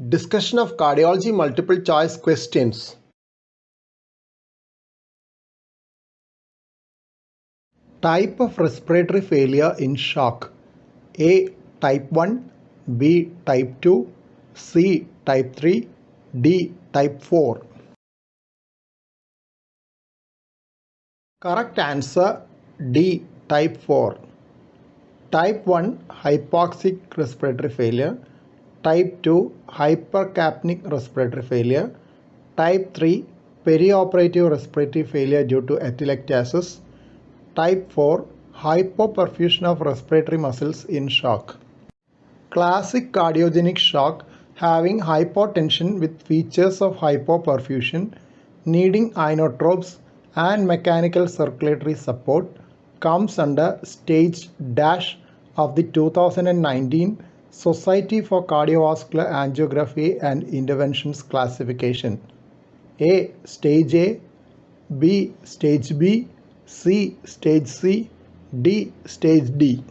Discussion of cardiology multiple choice questions. Type of respiratory failure in shock. A. Type 1, B. Type 2, C. Type 3, D. Type 4. Correct answer D. Type 4. Type 1 hypoxic respiratory failure, Type 2 hypercapnic respiratory failure, Type 3 perioperative respiratory failure due to atelectasis, Type 4 hypoperfusion of respiratory muscles in shock. Classic cardiogenic shock having hypotension with features of hypoperfusion, needing inotropes and mechanical circulatory support comes under stage dash of the 2019 Society for Cardiovascular Angiography and Interventions classification. A. Stage A, B. Stage B, C. Stage C, D. Stage D.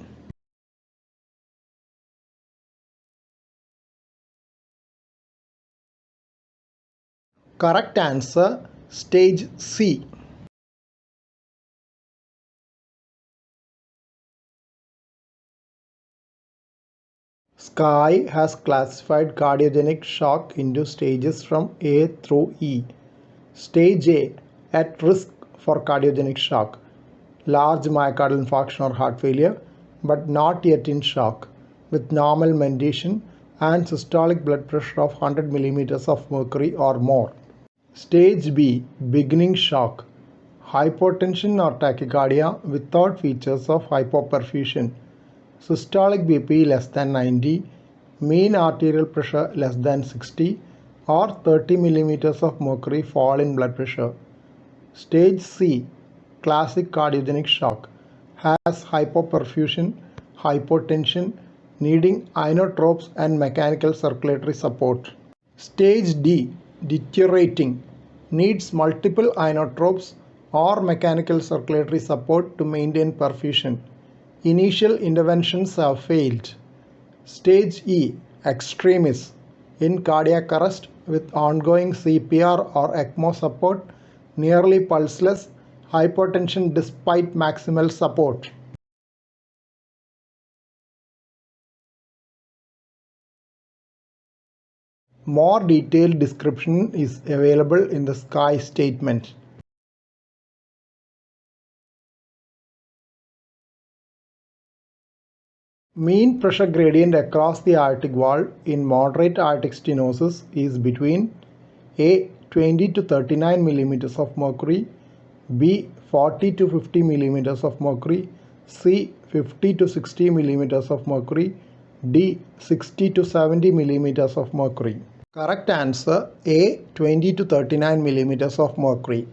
Correct answer Stage C. Sky has classified cardiogenic shock into stages from A through E. Stage A, at risk for cardiogenic shock, large myocardial infarction or heart failure, but not yet in shock, with normal mentation and systolic blood pressure of 100 millimeters of mercury or more. Stage B, beginning shock, hypotension or tachycardia without features of hypoperfusion, systolic BP less than 90, mean arterial pressure less than 60 or 30 millimeters of mercury fall in blood pressure. Stage C, classic cardiogenic shock, has hypoperfusion, hypotension, needing inotropes and mechanical circulatory support. Stage D, deteriorating, needs multiple inotropes or mechanical circulatory support to maintain perfusion. Initial interventions have failed. Stage E, extremis, in cardiac arrest with ongoing CPR or ECMO support, nearly pulseless, hypotension despite maximal support. More detailed description is available in the Sky statement. Mean pressure gradient across the aortic wall in moderate aortic stenosis is between A. 20 to 39 millimeters of mercury, B. 40 to 50 millimeters of mercury, C. 50 to 60 millimeters of mercury, D. 60 to 70 millimeters of mercury. Correct answer A. 20 to 39 millimeters of mercury.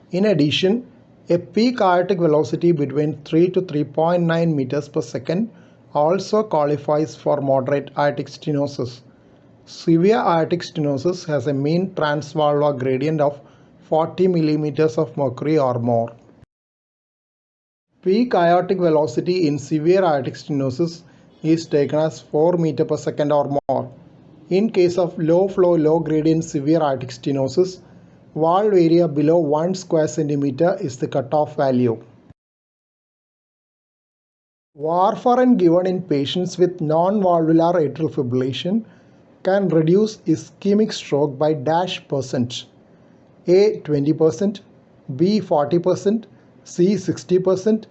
In addition, a peak aortic velocity between 3 to 3.9 meters per second also qualifies for moderate aortic stenosis. Severe aortic stenosis has a mean transvalvular gradient of 40 millimeters of mercury or more. Peak aortic velocity in severe aortic stenosis is taken as 4 meters per second or more. In case of low flow, low gradient severe aortic stenosis, valve area below 1 square centimeter is the cutoff value. Warfarin given in patients with non-valvular atrial fibrillation can reduce ischemic stroke by dash percent. A. 20%, B. 40%, C. 60%,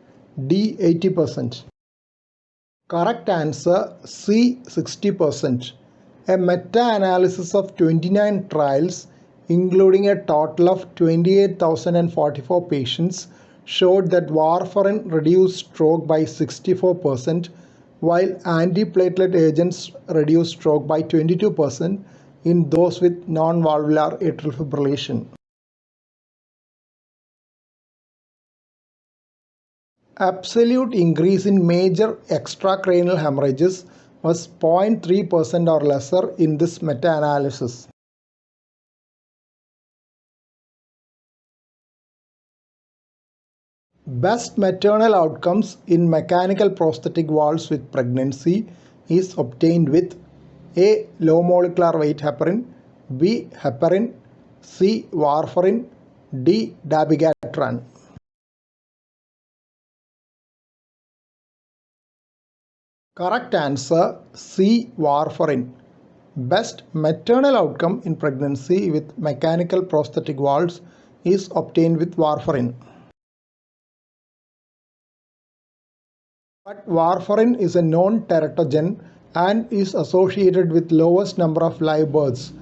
D. 80%. Correct answer C. 60%. A meta-analysis of 29 trials, including a total of 28,044 patients, showed that warfarin reduced stroke by 64%, while antiplatelet agents reduced stroke by 22% in those with non-valvular atrial fibrillation. Absolute increase in major extracranial hemorrhages was 0.3% or lesser in this meta-analysis. Best maternal outcomes in mechanical prosthetic valves with pregnancy is obtained with A. Low molecular weight heparin, B. Heparin, C. Warfarin, D. Dabigatran. Correct answer C. Warfarin. Best maternal outcome in pregnancy with mechanical prosthetic valves is obtained with warfarin. But warfarin is a known teratogen and is associated with lowest number of live births.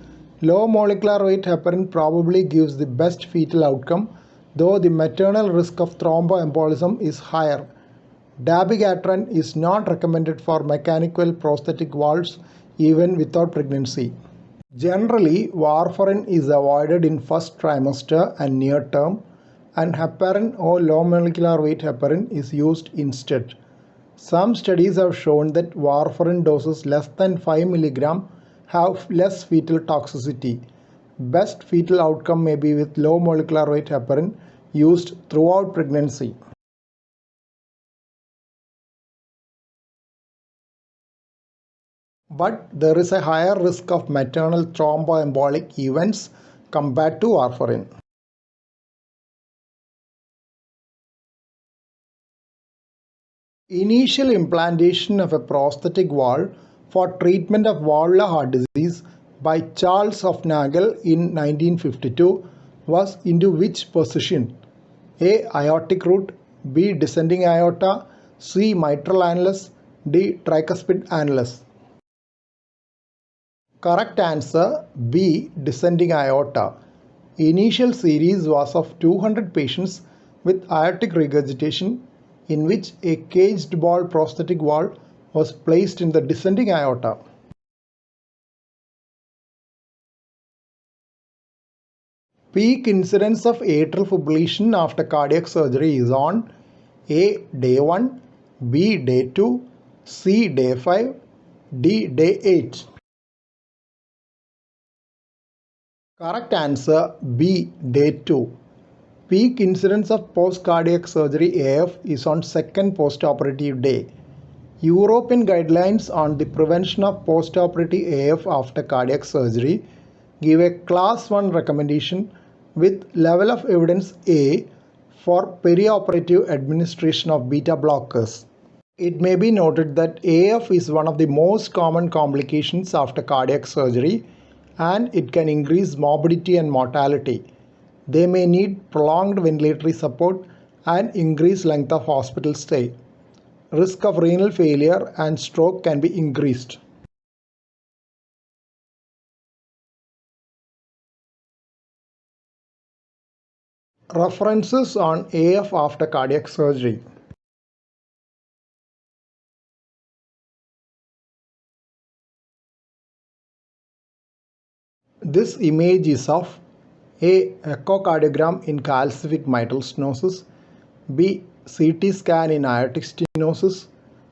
Low molecular weight heparin probably gives the best fetal outcome, though the maternal risk of thromboembolism is higher. Dabigatran is not recommended for mechanical prosthetic valves even without pregnancy. Generally, warfarin is avoided in first trimester and near term, and heparin or low molecular weight heparin is used instead. Some studies have shown that warfarin doses less than 5 mg have less fetal toxicity. Best fetal outcome may be with low molecular weight heparin used throughout pregnancy. But there is a higher risk of maternal thromboembolic events compared to warfarin. Initial implantation of a prosthetic valve for treatment of valvular heart disease by Charles of Nagel in 1952 was into which position? A. Aortic root, B. Descending aorta, C. Mitral annulus, D. Tricuspid annulus. Correct answer B. Descending aorta. Initial series was of 200 patients with aortic regurgitation in which a caged ball prosthetic valve was placed in the descending aorta. Peak incidence of atrial fibrillation after cardiac surgery is on A. Day 1, B. Day 2, C. Day 5, D. Day 8. Correct answer B. Day 2. Peak incidence of post-cardiac surgery AF is on second postoperative day. European guidelines on the prevention of postoperative AF after cardiac surgery give a class 1 recommendation with level of evidence A for perioperative administration of beta blockers. It may be noted that AF is one of the most common complications after cardiac surgery, and it can increase morbidity and mortality. They may need prolonged ventilatory support and increased length of hospital stay. Risk of renal failure and stroke can be increased. References on AF after cardiac surgery. This image is of A. Echocardiogram in calcific mitral stenosis, B. CT scan in aortic stenosis,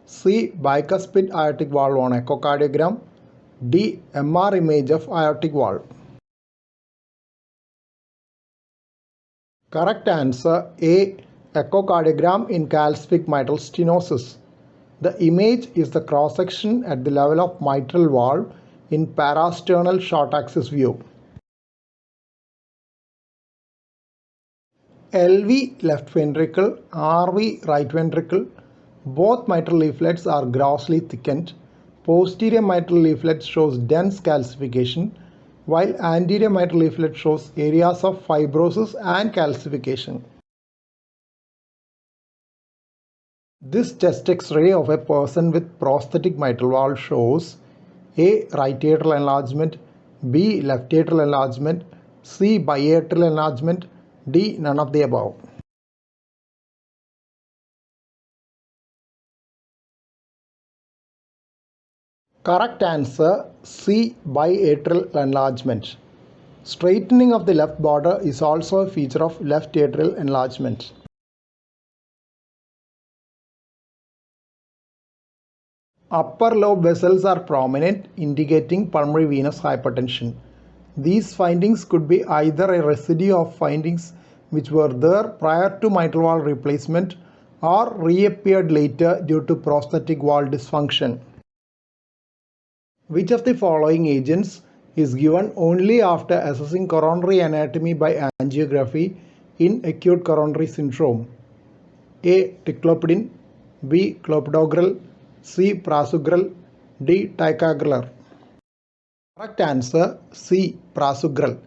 C. Bicuspid aortic valve on echocardiogram, D. MR image of aortic valve. Correct answer A. Echocardiogram in calcific mitral stenosis. The image is the cross-section at the level of mitral valve in parasternal short axis view. LV left ventricle, RV right ventricle, both mitral leaflets are grossly thickened. Posterior mitral leaflet shows dense calcification, while anterior mitral leaflet shows areas of fibrosis and calcification. This chest X-ray of a person with prosthetic mitral valve shows A. Right atrial enlargement, B. Left atrial enlargement, C. Biatrial enlargement, D. None of the above. Correct answer C. Biatrial enlargement. Straightening of the left border is also a feature of left atrial enlargement. Upper lobe vessels are prominent, indicating pulmonary venous hypertension. These findings could be either a residue of findings which were there prior to mitral valve replacement or reappeared later due to prosthetic valve dysfunction. Which of the following agents is given only after assessing coronary anatomy by angiography in acute coronary syndrome? A. Ticlopidin, B. Clopidogrel, C. Prasugrel, D. Ticagrelor. Correct answer C. Prasugrel.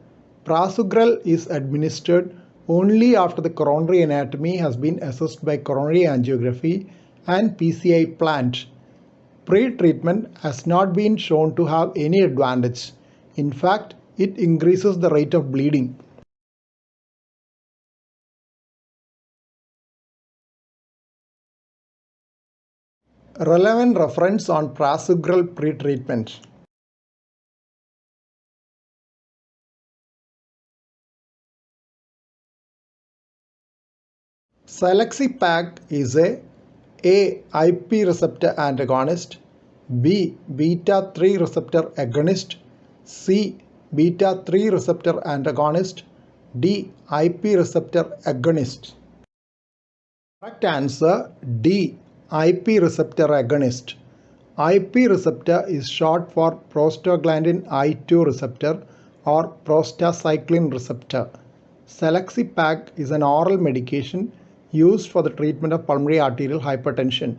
Prasugrel is administered only after the coronary anatomy has been assessed by coronary angiography and PCI plant. Pre-treatment has not been shown to have any advantage. In fact, it increases the rate of bleeding. Relevant reference on Prasugrel pre-treatment. Selexipag is a IP receptor antagonist, B. Beta 3 receptor agonist, C. Beta 3 receptor antagonist, D. IP receptor agonist. Correct answer D. IP receptor agonist. IP receptor is short for prostaglandin I2 receptor or prostacyclin receptor. Selexipag is an oral medication used for the treatment of pulmonary arterial hypertension.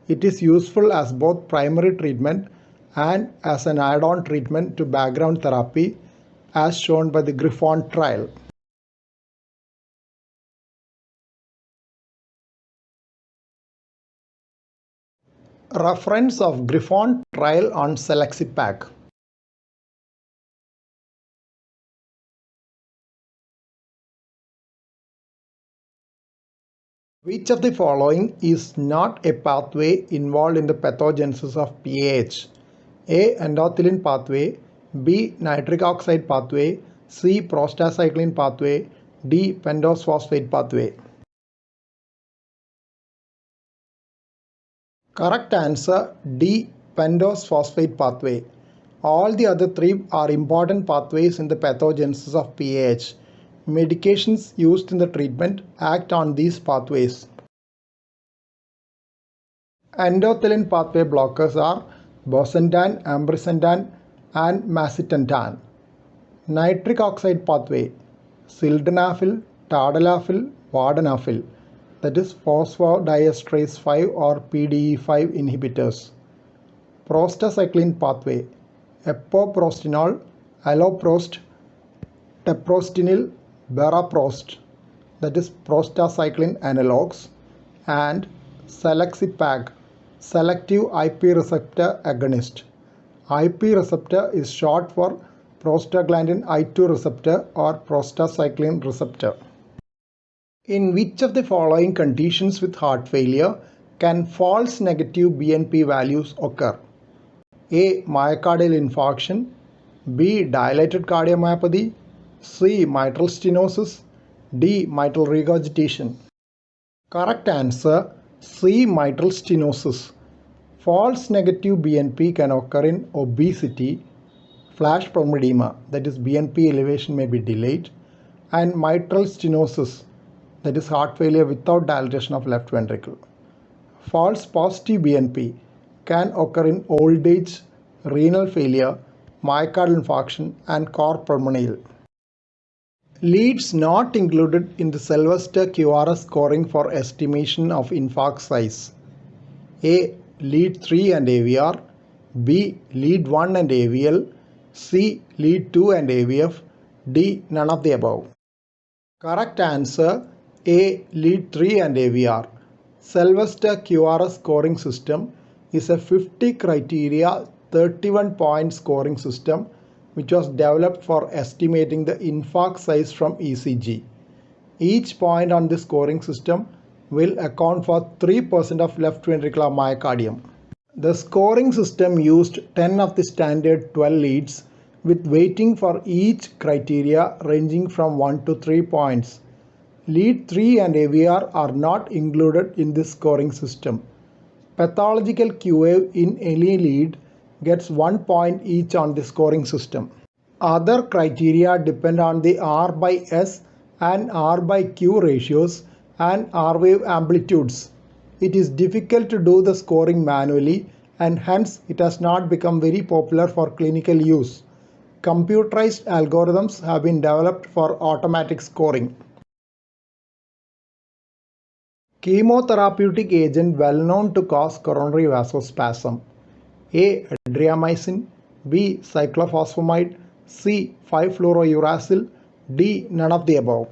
It is useful as both primary treatment and as an add-on treatment to background therapy as shown by the Griffon trial. Reference of Griffon trial on Selexipag. Which of the following is not a pathway involved in the pathogenesis of PAH? A. Endothelin pathway, B. Nitric oxide pathway, C. Prostacyclin pathway, D. Pentose phosphate pathway. Correct answer D. Pentose phosphate pathway. All the other three are important pathways in the pathogenesis of PAH. Medications used in the treatment act on these pathways. Endothelin pathway blockers are bosentan, ambrisentan and macitentan. Nitric oxide pathway, sildenafil, tadalafil, vardenafil, that is phosphodiesterase 5 or PDE5 inhibitors. Prostacyclin pathway, epoprostinol, alloprost, teprostanil, beraprost, that is prostacyclin analogues, and Selexipag, selective IP receptor agonist. IP receptor is short for prostaglandin I2 receptor or prostacyclin receptor. In which of the following conditions with heart failure can false negative BNP values occur? A. Myocardial infarction, B. Dilated cardiomyopathy, C. Mitral stenosis, D. Mitral regurgitation. Correct answer C. Mitral stenosis. False negative BNP can occur in obesity, flash pulmonary edema, that is BNP elevation may be delayed, and mitral stenosis, that is heart failure without dilatation of left ventricle. False positive BNP can occur in old age, renal failure, myocardial infarction, and cor pulmonale. Leads not included in the Sylvester QRS scoring for estimation of infarct size. A. Lead 3 and AVR, B. Lead 1 and AVL, C. Lead 2 and AVF, D. None of the above. Correct answer A. Lead 3 and AVR. Sylvester QRS scoring system is a 50 criteria 31 point scoring system which was developed for estimating the infarct size from ECG. Each point on the scoring system will account for 3% of left ventricular myocardium. The scoring system used 10 of the standard 12 leads with weighting for each criteria ranging from 1 to 3 points. Lead 3 and AVR are not included in this scoring system. Pathological QA in any lead gets 1 point each on the scoring system. Other criteria depend on the R by S and R by Q ratios and R wave amplitudes. It is difficult to do the scoring manually and hence it has not become very popular for clinical use. Computerized algorithms have been developed for automatic scoring. Chemotherapeutic agent well known to cause coronary vasospasm. A. Adriamycin, B. Cyclophosphamide, C. 5-fluorouracil, D. None of the above.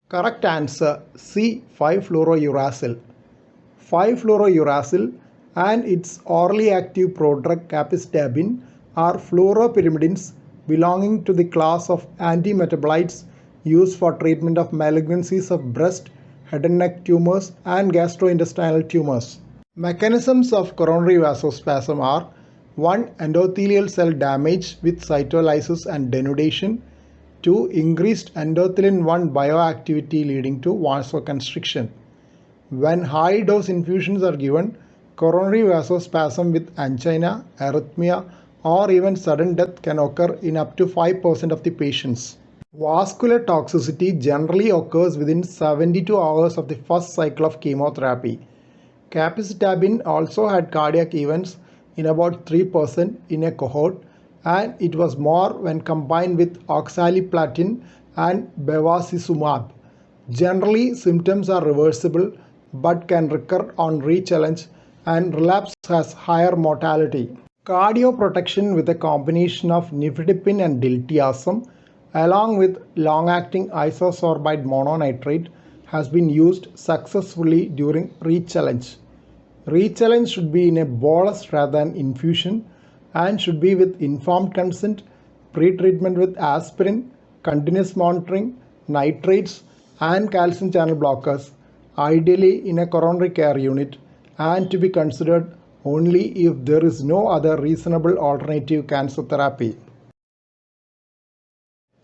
Correct answer C. 5-fluorouracil. 5-fluorouracil and its orally active prodrug capistabine are fluoropyrimidines belonging to the class of antimetabolites used for treatment of malignancies of breast, head and neck tumors and gastrointestinal tumors. Mechanisms of coronary vasospasm are 1. Endothelial cell damage with cytolysis and denudation. 2. Increased endothelin-1 bioactivity leading to vasoconstriction. When high-dose infusions are given, coronary vasospasm with angina, arrhythmia, or even sudden death can occur in up to 5% of the patients. Vascular toxicity generally occurs within 72 hours of the first cycle of chemotherapy. Capistabine also had cardiac events in about 3% in a cohort, and it was more when combined with oxaliplatin and bevacizumab. Generally, symptoms are reversible but can recur on rechallenge, and relapse has higher mortality. Cardioprotection with a combination of nifedipine and diltiazem along with long-acting isosorbide mononitrate has been used successfully during rechallenge. Rechallenge should be in a bolus rather than infusion and should be with informed consent, pre-treatment with aspirin, continuous monitoring, nitrates and calcium channel blockers, ideally in a coronary care unit, and to be considered only if there is no other reasonable alternative cancer therapy.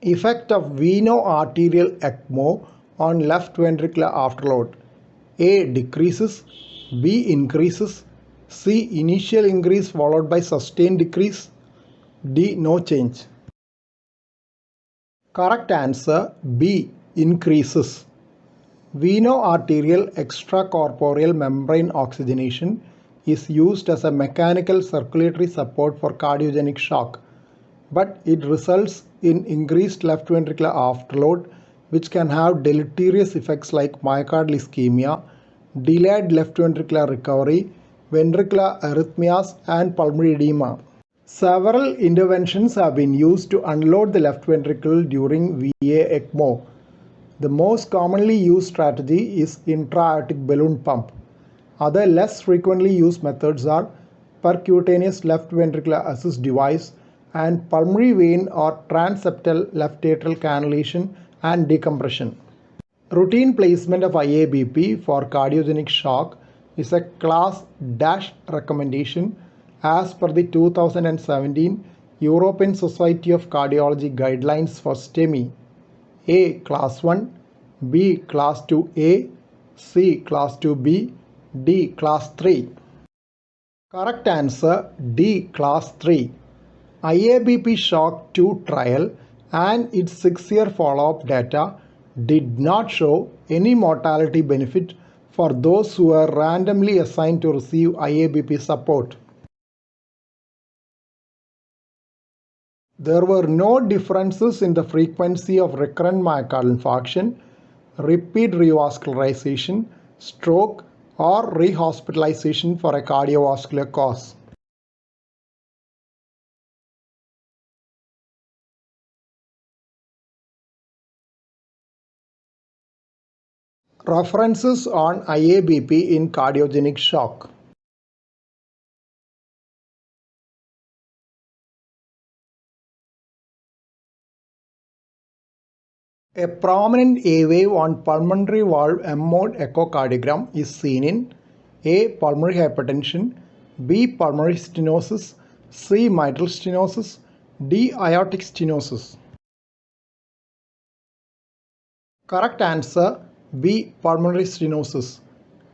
Effect of veno-arterial ECMO on left ventricular afterload. A. Decreases, B. Increases, C. Initial increase followed by sustained decrease, D. No change. Correct answer B. Increases. Veno-arterial extracorporeal membrane oxygenation is used as a mechanical circulatory support for cardiogenic shock, but it results in increased left ventricular afterload, which can have deleterious effects like myocardial ischemia, delayed left ventricular recovery, ventricular arrhythmias, and pulmonary edema. Several interventions have been used to unload the left ventricle during VA ECMO. The most commonly used strategy is intra-aortic balloon pump. Other less frequently used methods are percutaneous left ventricular assist device and pulmonary vein or transeptal left atrial cannulation and decompression. Routine placement of IABP for cardiogenic shock is a class dash recommendation as per the 2017 European Society of Cardiology guidelines for STEMI. A. Class 1, B. Class 2A, C. Class 2B, D. Class 3. Correct answer D. Class 3. IABP Shock 2 trial and its 6-year follow-up data did not show any mortality benefit for those who were randomly assigned to receive IABP support. There were no differences in the frequency of recurrent myocardial infarction, repeat revascularization, stroke, or rehospitalization for a cardiovascular cause. References on IABP in cardiogenic shock. A prominent A wave on pulmonary valve M-mode echocardiogram is seen in A. Pulmonary hypertension, B. Pulmonary stenosis, C. Mitral stenosis, D. Aortic stenosis. Correct answer B. Pulmonary stenosis.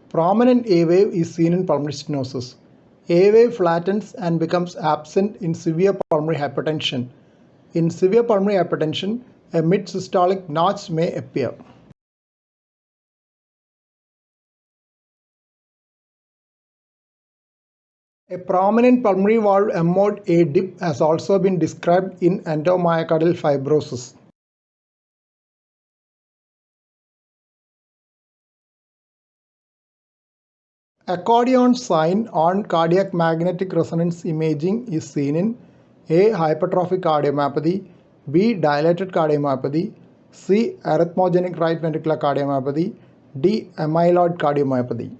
Prominent A wave is seen in pulmonary stenosis. A wave flattens and becomes absent in severe pulmonary hypertension. In severe pulmonary hypertension, a mid-systolic notch may appear. A prominent pulmonary valve mode A dip has also been described in endomyocardial fibrosis. Accordion sign on cardiac magnetic resonance imaging is seen in A. Hypertrophic cardiomyopathy, B. Dilated cardiomyopathy, C. Arrhythmogenic right ventricular cardiomyopathy, D. Amyloid cardiomyopathy.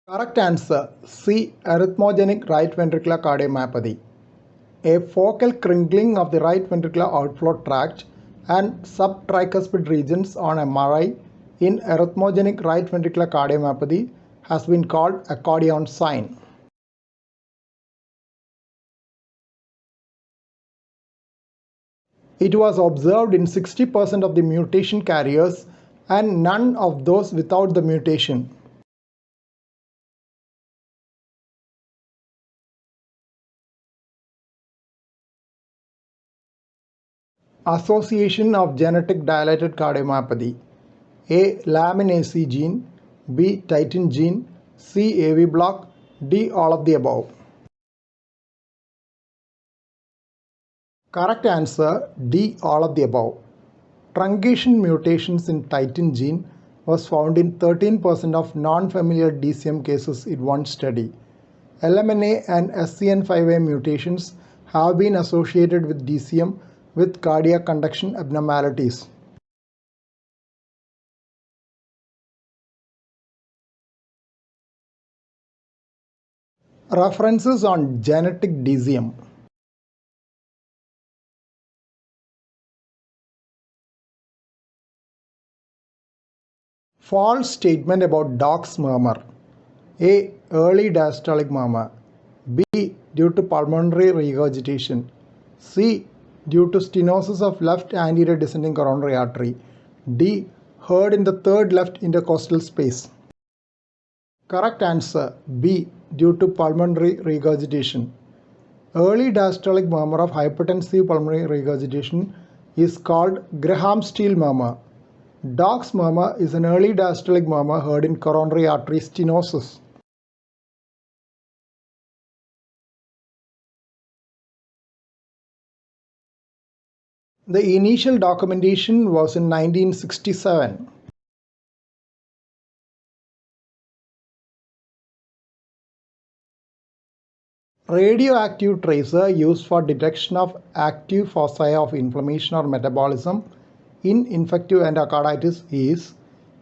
Correct answer C. Arrhythmogenic right ventricular cardiomyopathy. A focal crinkling of the right ventricular outflow tract and subtricuspid regions on MRI in arrhythmogenic right ventricular cardiomyopathy has been called accordion sign. It was observed in 60% of the mutation carriers and none of those without the mutation. Association of genetic dilated cardiomyopathy. A. Lamin AC gene, B. Titin gene, C. AV block, D. All of the above. Correct answer D. All of the above. Truncation mutations in Titin gene was found in 13% of non-familial DCM cases in one study. LMNA and SCN5A mutations have been associated with DCM with cardiac conduction abnormalities. References on genetic DCM. False statement about dog's murmur. A. Early diastolic murmur. B. Due to pulmonary regurgitation. C. Due to stenosis of left anterior descending coronary artery. D. Heard in the third left intercostal space. Correct answer B. Due to pulmonary regurgitation. Early diastolic murmur of hypertensive pulmonary regurgitation is called Graham-Steele murmur. Dog's murmur is an early diastolic murmur heard in coronary artery stenosis. The initial documentation was in 1967. Radioactive tracer used for detection of active foci of inflammation or metabolism in infective endocarditis is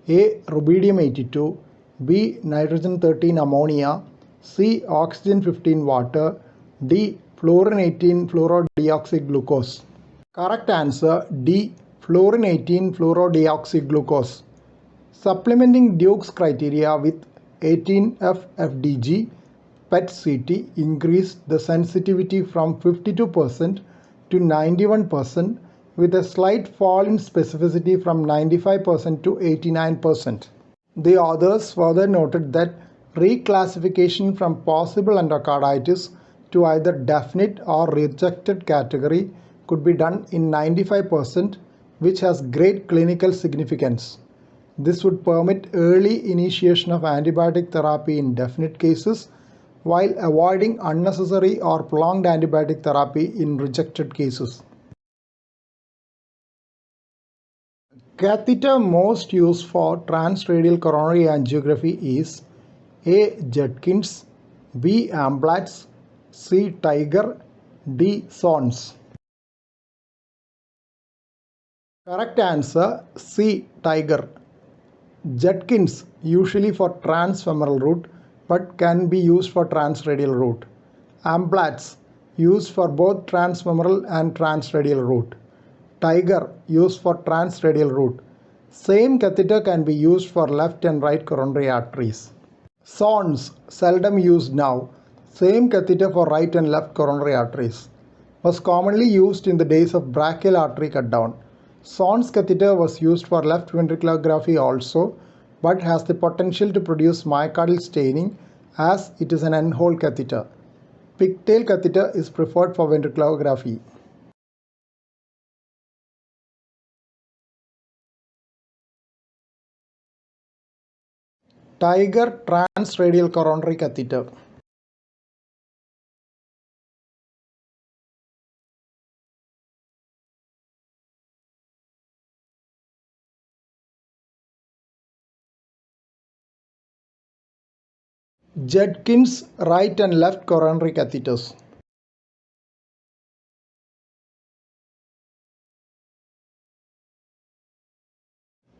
A. Rubidium-82, B. Nitrogen-13 ammonia, C. Oxygen-15 water, D. Fluorine-18 fluorodeoxyglucose. Correct answer D. Fluorine-18 fluorodeoxyglucose. Supplementing Duke's criteria with 18F-FDG PET-CT increased the sensitivity from 52% to 91% with a slight fall in specificity from 95% to 89%. The authors further noted that reclassification from possible endocarditis to either definite or rejected category could be done in 95%, which has great clinical significance. This would permit early initiation of antibiotic therapy in definite cases while avoiding unnecessary or prolonged antibiotic therapy in rejected cases. Catheter most used for transradial coronary angiography is A. Judkins, B. Amblatz, C. Tiger, D. Sons. Correct answer C. Tiger. Judkins usually for transfemoral route but can be used for transradial route. Amblatz used for both transfemoral and transradial route. Tiger used for transradial route. Same catheter can be used for left and right coronary arteries. Sons, seldom used now. Same catheter for right and left coronary arteries. Was commonly used in the days of brachial artery cut down. Sons catheter was used for left ventriculography also, but has the potential to produce myocardial staining as it is an end-hole catheter. Pigtail catheter is preferred for ventriculography. Tiger transradial coronary catheter. Judkins right and left coronary catheters.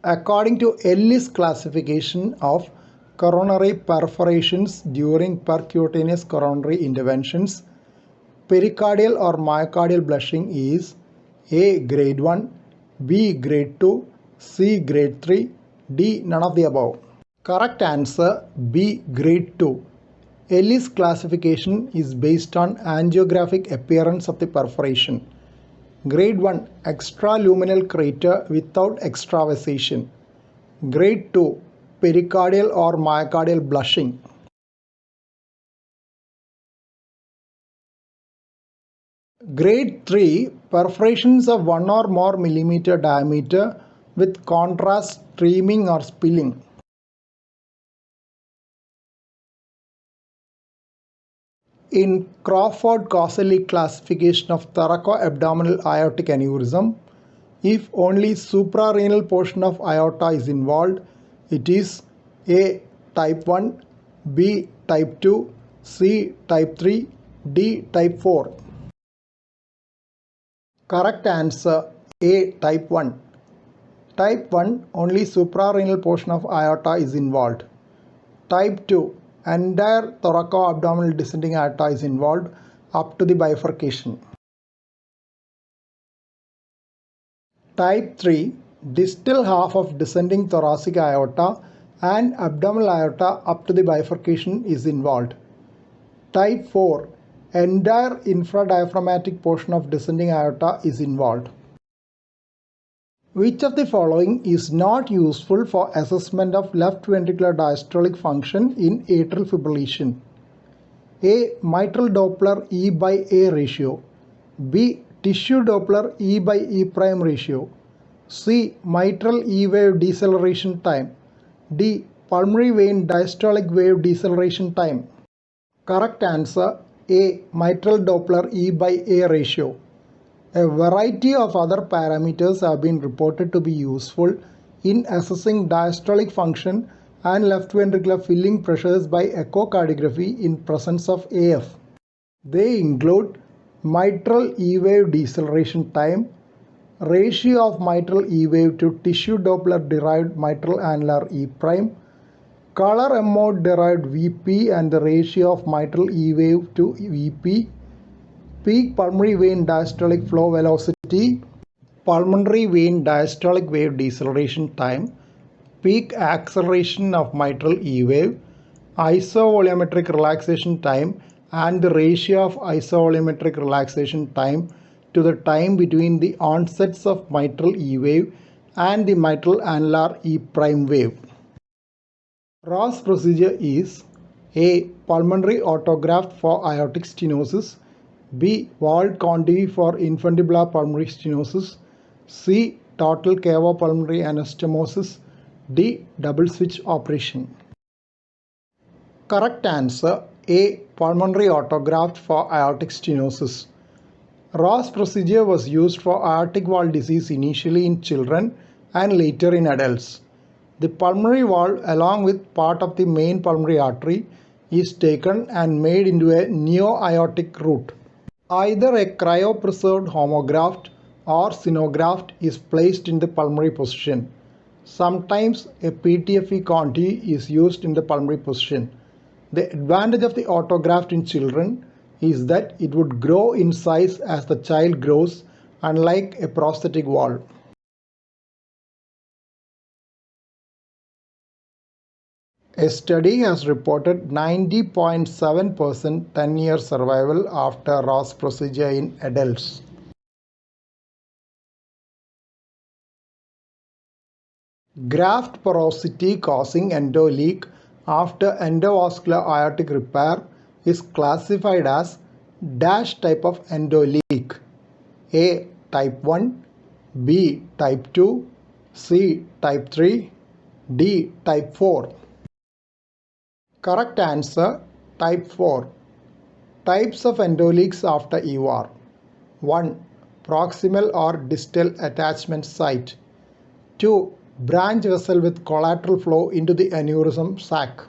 According to Ellis classification of coronary perforations during percutaneous coronary interventions, pericardial or myocardial blushing is A. grade 1, B. grade 2, C. grade 3, D. none of the above. Correct answer B. grade 2. Ellis classification is based on angiographic appearance of the perforation. Grade 1 extraluminal crater without extravasation. Grade 2 pericardial or myocardial blushing. Grade 3 perforations of 1 or more millimeter diameter with contrast streaming or spilling. In Crawford-Koselleck classification of thoracoabdominal aortic aneurysm, if only suprarenal portion of aorta is involved, it is A. type 1, B. type 2, C. type 3, D. type 4. Correct answer A. type 1. Type 1 only suprarenal portion of aorta is involved. Type 2 entire thoracoabdominal descending aorta is involved up to the bifurcation. Type 3 distal half of descending thoracic aorta and abdominal aorta up to the bifurcation is involved. Type 4 entire infradiaphragmatic portion of descending aorta is involved. Which of the following is not useful for assessment of left ventricular diastolic function in atrial fibrillation? A. Mitral Doppler E by A ratio. B. Tissue Doppler E by E prime ratio. C. Mitral E wave deceleration time. D. Pulmonary vein diastolic wave deceleration time. Correct answer A. Mitral Doppler E by A ratio. A variety of other parameters have been reported to be useful in assessing diastolic function and left ventricular filling pressures by echocardiography in presence of AF. They include mitral E wave deceleration time, ratio of mitral E wave to tissue Doppler derived mitral annular E prime, color mode derived VP and the ratio of mitral E wave to VP, peak pulmonary vein diastolic flow velocity, pulmonary vein diastolic wave deceleration time, peak acceleration of mitral E wave, isovolumetric relaxation time and the ratio of isovolumetric relaxation time to the time between the onsets of mitral E wave and the mitral annular E prime wave. Ross procedure is A. Pulmonary autograft for aortic stenosis, B. Valved conduit for infundibular pulmonary stenosis, C. Total cavopulmonary anastomosis, D. Double switch operation. Correct answer A. Pulmonary autograft for aortic stenosis. Ross procedure was used for aortic valve disease initially in children and later in adults. The pulmonary valve along with part of the main pulmonary artery is taken and made into a neo-aortic root. Either a cryopreserved homograft or xenograft is placed in the pulmonary position. Sometimes a PTFE conduit is used in the pulmonary position. The advantage of the autograft in children is that it would grow in size as the child grows, unlike a prosthetic valve. A study has reported 90.7% 10-year survival after Ross procedure in adults. Graft porosity causing endoleak after endovascular aortic repair is classified as dash type of endoleak. A. type 1, B. type 2, C. type 3, D. type 4. Correct answer type 4. Types of endoleaks after EVAR. 1. Proximal or distal attachment site. 2. Branch vessel with collateral flow into the aneurysm sac.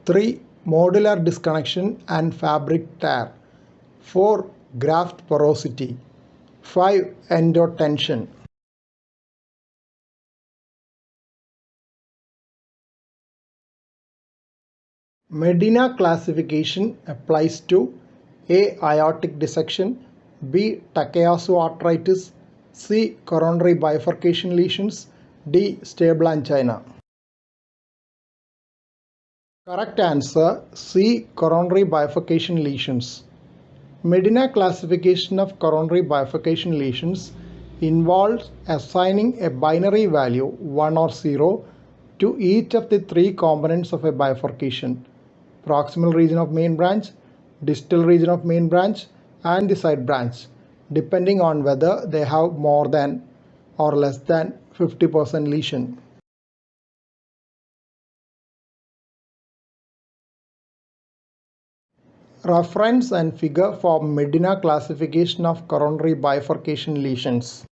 3. Modular disconnection and fabric tear. 4. Graft porosity. 5. Endotension. Medina classification applies to A. Aortic dissection, B. Takayasu arthritis, C. Coronary bifurcation lesions, D. Stable angina. Correct answer C. Coronary bifurcation lesions. Medina classification of coronary bifurcation lesions involves assigning a binary value 1 or 0 to each of the three components of a bifurcation: proximal region of main branch, distal region of main branch, and the side branch, depending on whether they have more than or less than 50% lesion. Reference and figure for Medina classification of coronary bifurcation lesions.